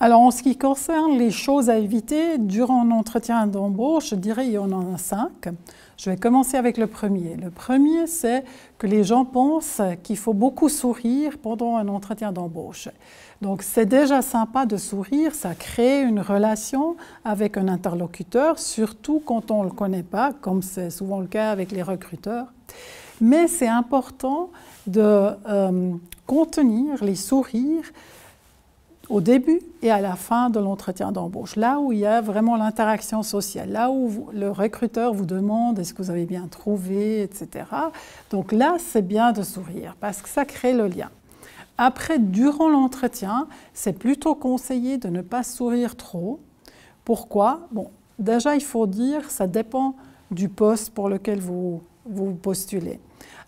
Alors, en ce qui concerne les choses à éviter durant un entretien d'embauche, je dirais qu'il y en a 5. Je vais commencer avec le premier. Le premier, c'est que les gens pensent qu'il faut beaucoup sourire pendant un entretien d'embauche. Donc, c'est déjà sympa de sourire, ça crée une relation avec un interlocuteur, surtout quand on ne le connaît pas, comme c'est souvent le cas avec les recruteurs. Mais c'est important de contenir les sourires au début et à la fin de l'entretien d'embauche, là où il y a vraiment l'interaction sociale, là où le recruteur vous demande est-ce que vous avez bien trouvé, etc. Donc là, c'est bien de sourire parce que ça crée le lien. Après, durant l'entretien, c'est plutôt conseillé de ne pas sourire trop. Pourquoi? Bon, déjà, il faut dire, ça dépend du poste pour lequel vous postulez.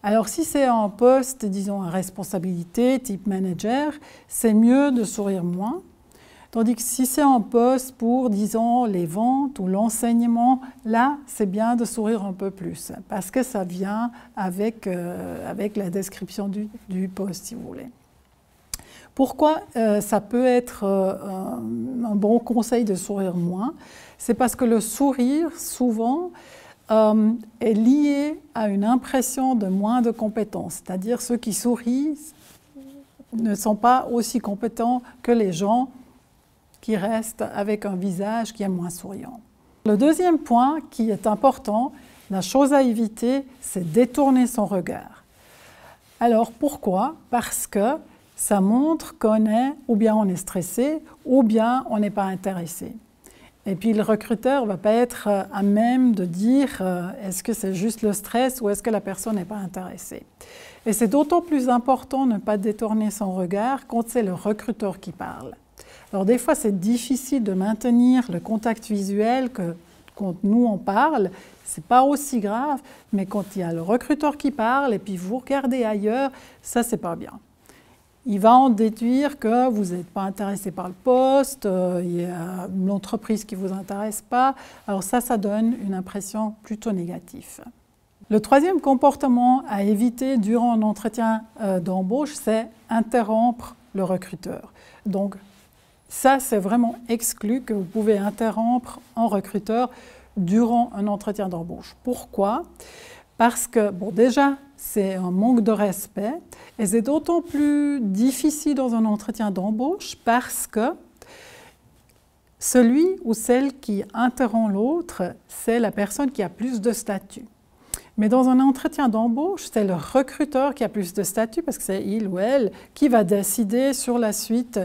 Alors, si c'est un poste, disons, à responsabilité, type manager, c'est mieux de sourire moins. Tandis que si c'est un poste pour, disons, les ventes ou l'enseignement, là, c'est bien de sourire un peu plus, parce que ça vient avec la description du poste, si vous voulez. Pourquoi ça peut être un bon conseil de sourire moins? C'est parce que le sourire, souvent, est lié à une impression de moins de compétences. C'est-à-dire ceux qui sourient ne sont pas aussi compétents que les gens qui restent avec un visage qui est moins souriant. Le deuxième point qui est important, la chose à éviter, c'est détourner son regard. Alors pourquoi? Parce que ça montre qu'on est, ou bien on est stressé, ou bien on n'est pas intéressé. Et puis le recruteur ne va pas être à même de dire est-ce que c'est juste le stress ou est-ce que la personne n'est pas intéressée. Et c'est d'autant plus important de ne pas détourner son regard quand c'est le recruteur qui parle. Alors des fois c'est difficile de maintenir le contact visuel quand nous on parle, c'est pas aussi grave, mais quand il y a le recruteur qui parle et puis vous regardez ailleurs, ça c'est pas bien. Il va en déduire que vous n'êtes pas intéressé par le poste, il y a l'entreprise qui ne vous intéresse pas. Alors ça donne une impression plutôt négative. Le troisième comportement à éviter durant un entretien d'embauche, c'est interrompre le recruteur. Donc ça, c'est vraiment exclu que vous pouvez interrompre un recruteur durant un entretien d'embauche. Pourquoi? Parce que, bon, déjà, c'est un manque de respect et c'est d'autant plus difficile dans un entretien d'embauche parce que celui ou celle qui interrompt l'autre, c'est la personne qui a plus de statut. Mais dans un entretien d'embauche, c'est le recruteur qui a plus de statut parce que c'est il ou elle qui va décider sur la suite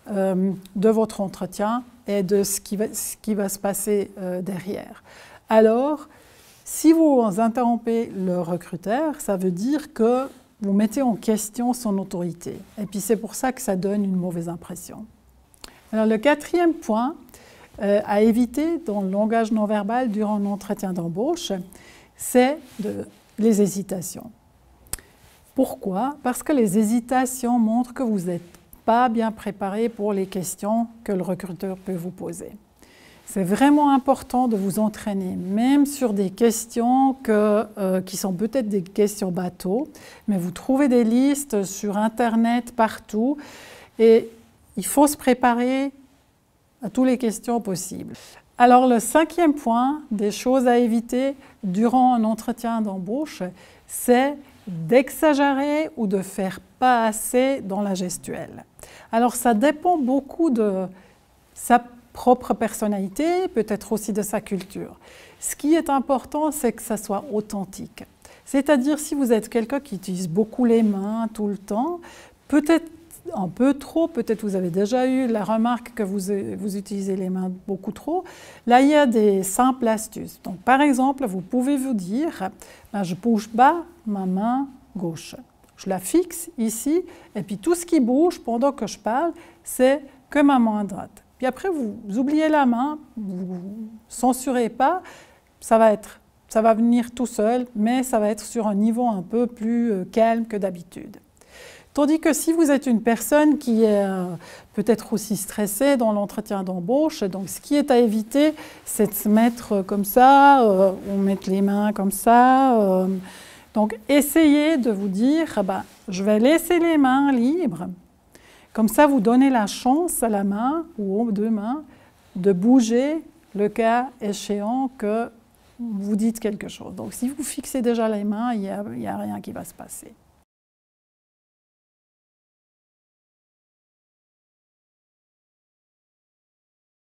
de votre entretien et de ce qui va se passer derrière. Alors, si vous interrompez le recruteur, ça veut dire que vous mettez en question son autorité. Et puis c'est pour ça que ça donne une mauvaise impression. Alors le quatrième point à éviter dans le langage non verbal durant un entretien d'embauche, c'est les hésitations. Pourquoi? Parce que les hésitations montrent que vous n'êtes pas bien préparé pour les questions que le recruteur peut vous poser. C'est vraiment important de vous entraîner, même sur des questions qui sont peut-être des questions bateaux, mais vous trouvez des listes sur Internet partout et il faut se préparer à toutes les questions possibles. Alors le cinquième point des choses à éviter durant un entretien d'embauche, c'est d'exagérer ou de faire pas assez dans la gestuelle. Alors ça dépend beaucoup de sa propre personnalité, peut-être aussi de sa culture. Ce qui est important, c'est que ça soit authentique. C'est-à-dire, si vous êtes quelqu'un qui utilise beaucoup les mains tout le temps, peut-être un peu trop, peut-être vous avez déjà eu la remarque que vous utilisez les mains beaucoup trop. Là, il y a des simples astuces. Donc, par exemple, vous pouvez vous dire, je bouge pas ma main gauche. Je la fixe ici, et puis tout ce qui bouge pendant que je parle, c'est que ma main droite. Puis après, vous oubliez la main, vous ne censurez pas, ça va venir tout seul, mais ça va être sur un niveau un peu plus calme que d'habitude. Tandis que si vous êtes une personne qui est peut-être aussi stressée dans l'entretien d'embauche, donc ce qui est à éviter, c'est de se mettre comme ça, on met les mains comme ça. Donc essayez de vous dire, je vais laisser les mains libres. Comme ça, vous donnez la chance à la main ou aux deux mains de bouger le cas échéant que vous dites quelque chose. Donc si vous fixez déjà les mains, il n'y a rien qui va se passer.